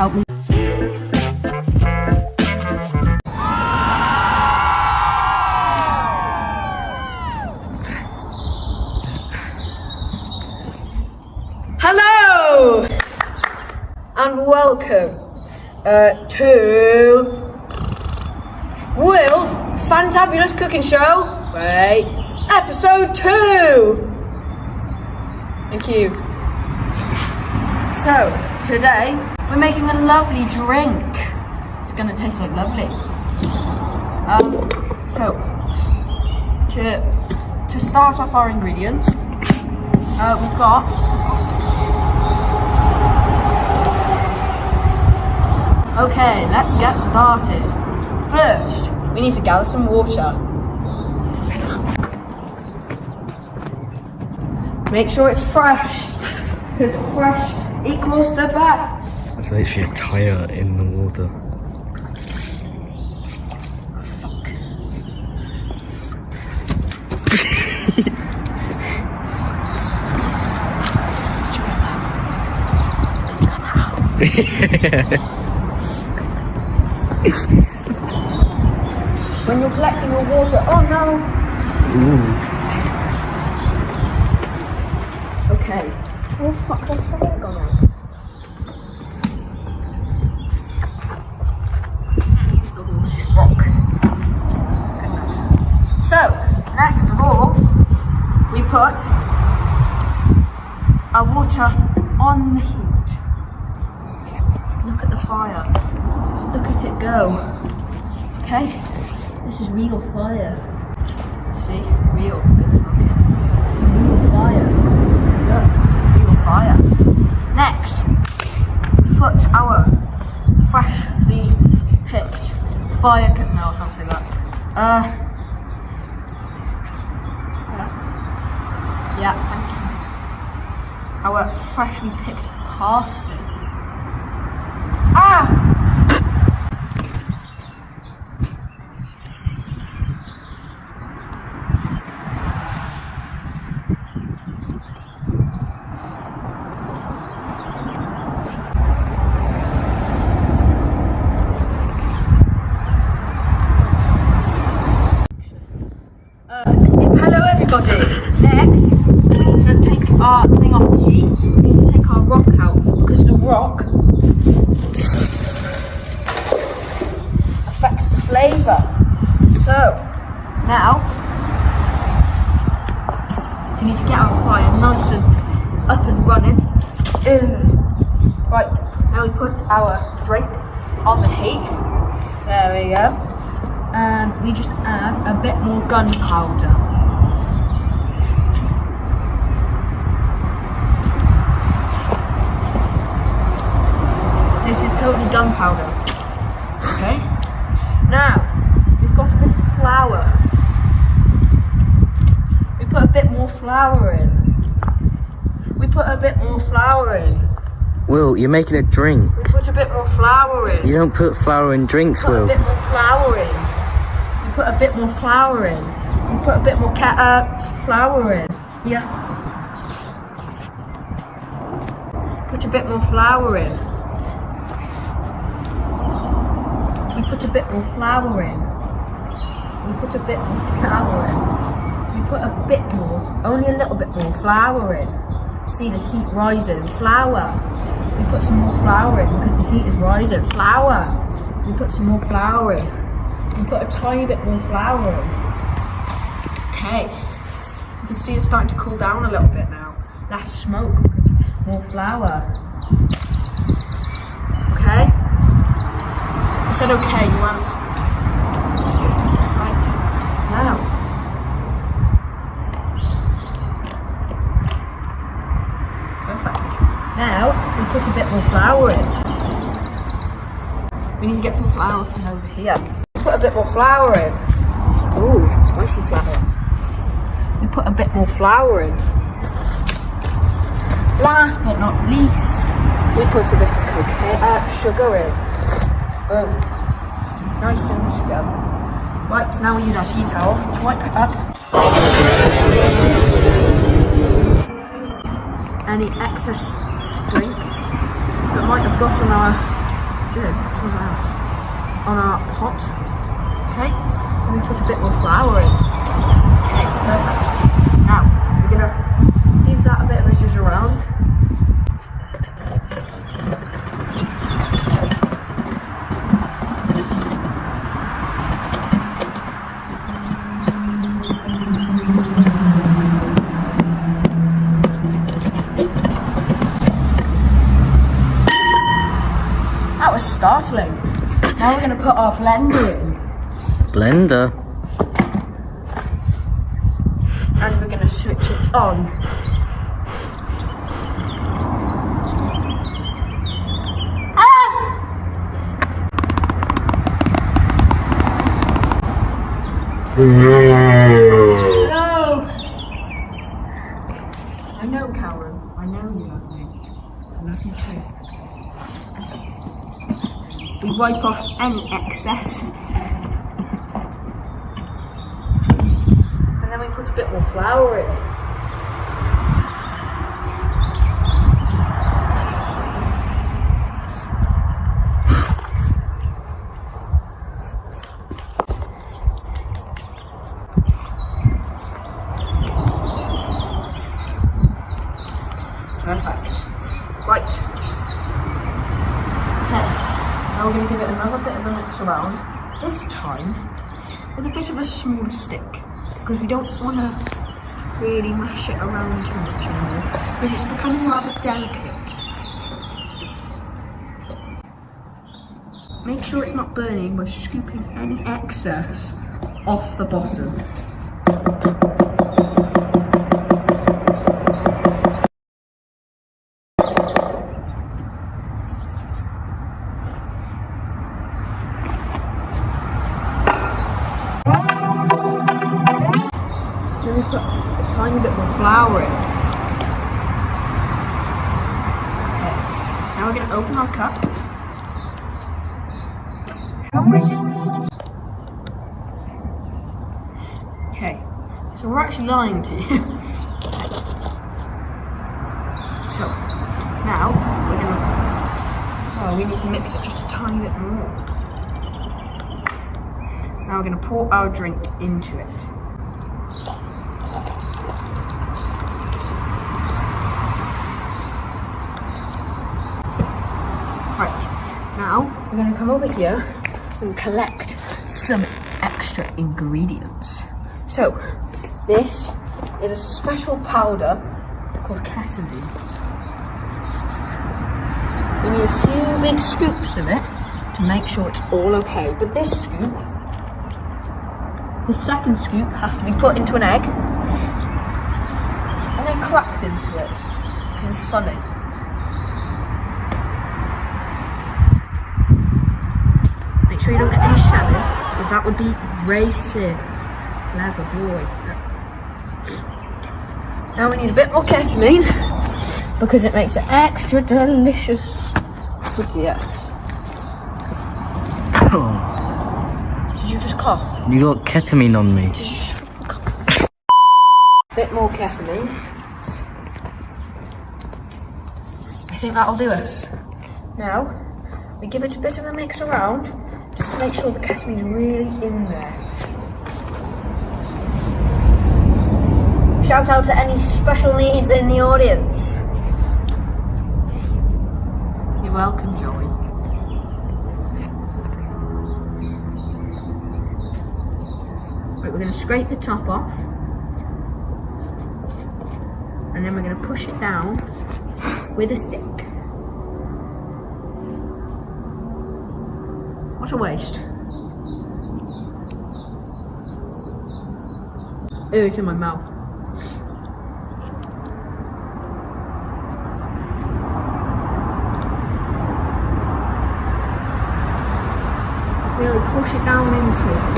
help me. Hello and welcome to Will's Fantabulous Cooking Show, episode 2. Thank you. So today we're making a lovely drink. It's gonna taste like lovely. So to start off our ingredients, we've got. Okay, let's get started. First, we need to gather some water. Make sure it's fresh, because fresh equals the best. There's literally a tyre in the water. Oh, fuck. When you're collecting your water, oh no! Ooh. Okay. Oh fuck, what's that gone on? Use the bullshit rock. So, next of all, we put our water on the heat. Look at the fire. Look at it go. Okay? This is real fire. See? Real, because it's smoking. It's real fire. Look, real fire. Next, we put our freshly picked no, I can't say that. Yeah, thank you. Our freshly picked parsley. Ah! Hello everybody! Next, we need to take our thing off the heat. We need to take our rock out because the rock affects the flavour. So, now, we need to get our fire nice and up and running. Right, now we put our drink on the heat. There we go. And we just add a bit more gunpowder. This is totally gunpowder. Okay. Now we've got a bit of flour. We put a bit more flour in. We put a bit more flour in. Will, you're making a drink. We put a bit more flour in. You don't put flour in drinks, Put Will. a bit more flour in. We put a bit more flour in. We put a bit more flour in. Yeah. Put a bit more flour in. We put a bit more flour in. We put a bit more flour in. We put a bit more, only a little bit more flour in. See the heat rising. Flour. We put some more flour in because the heat is rising. Flour. We put some more flour in. We put a tiny bit more flour in. Okay. You can see it's starting to cool down a little bit now. Less smoke because more flour. Okay. I said okay, you answered. Right. Now. Perfect. Now we put a bit more flour in. We need to get some flour from over here. Put a bit more flour in. Ooh, spicy flour. We put a bit more flour in. Last but not least, we put a bit of sugar in. Boom. Nice and scum. Right, now we use our tea towel to wipe it up. Any excess drink that might have got on our Good, it smells nice. On our pot. Okay, and we put a bit more flour in. Okay, perfect. Now, we're gonna give that a bit of a zhuzh around. That was startling. Now we're going to put our blender in. Blender? And we're going to switch it on. Ah! No! I know, Karen. I know you love me. I love you too. We wipe off any excess. And then we put a bit more flour in. Perfect. Right. Okay. Now we're going to give it another bit of a mix around, this time with a bit of a smaller stick, because we don't want to really mash it around too much anymore, because it's becoming rather delicate. Make sure it's not burning by scooping any excess off the bottom. Then we put a tiny bit more flour in. Okay, now we're going to open our cup. Okay, so we're actually lying to you. So, now we're going to, oh, we need to mix it just a tiny bit more. Now we're going to pour our drink into it. Right, now we're going to come over here and collect some extra ingredients. So, this is a special powder called ketamine. We need a few big scoops of it to make sure it's all okay. But this scoop, the second scoop, has to be put into an egg and then cracked into it, because it's funny. Make sure you don't get any shelling, because that would be racist. Clever boy. Now we need a bit more ketamine, because it makes it extra delicious. Oh dear. Did you just cough? You got ketamine on me. Bit more ketamine. I think that'll do us. Now, we give it a bit of a mix around, just to make sure the ketamine's really in there. Shout out to any special needs in the audience. You're welcome, Joey. Right, we're going to scrape the top off, and then we're going to push it down with a stick. What a waste. Ew, it's in my mouth. Really push it down into it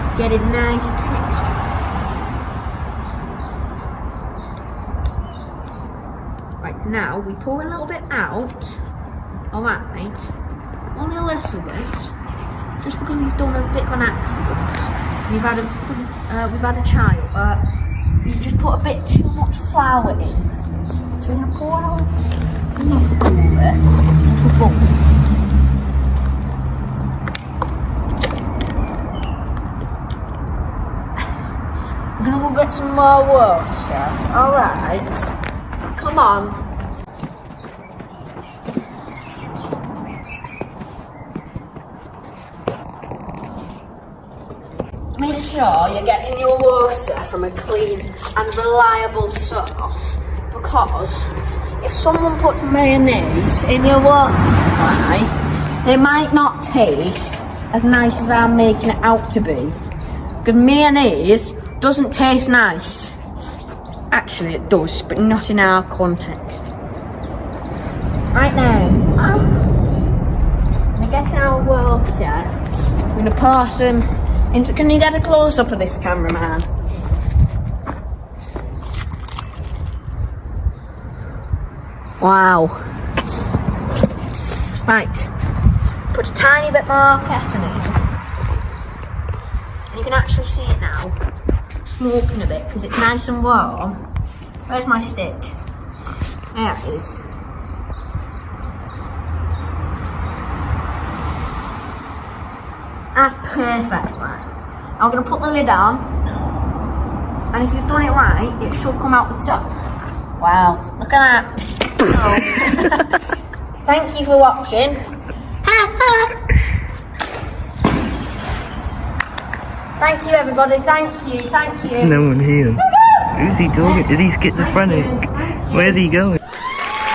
to get it nice textured. Right, now we pour a little bit out of that, mate. Only a little bit, just because we've done a bit of an accident. We've had a child. We've just put a bit too much flour in, so we're gonna pour out enough of it into a bowl. go get some more water. Alright. Come on. Make sure you're getting your water from a clean and reliable source, because if someone puts mayonnaise in your water supply, it might not taste as nice as I'm making it out to be. Because mayonnaise doesn't taste nice. Actually it does, but not in our context. Right now, we're getting our water. We're gonna pour some into. Can you get a close up of this, cameraman? Wow. Right. Put a tiny bit more ketamine. And you can actually see it now. Smoking a bit because it's nice and warm. Where's my stick? There it is. That's perfect, right? I'm going to put the lid on, and if you've done it right, it should come out the top. Wow, look at that. Oh. Thank you for watching. Thank you, everybody. Thank you. No one here. Who's he talking? Is he schizophrenic? Where's he going?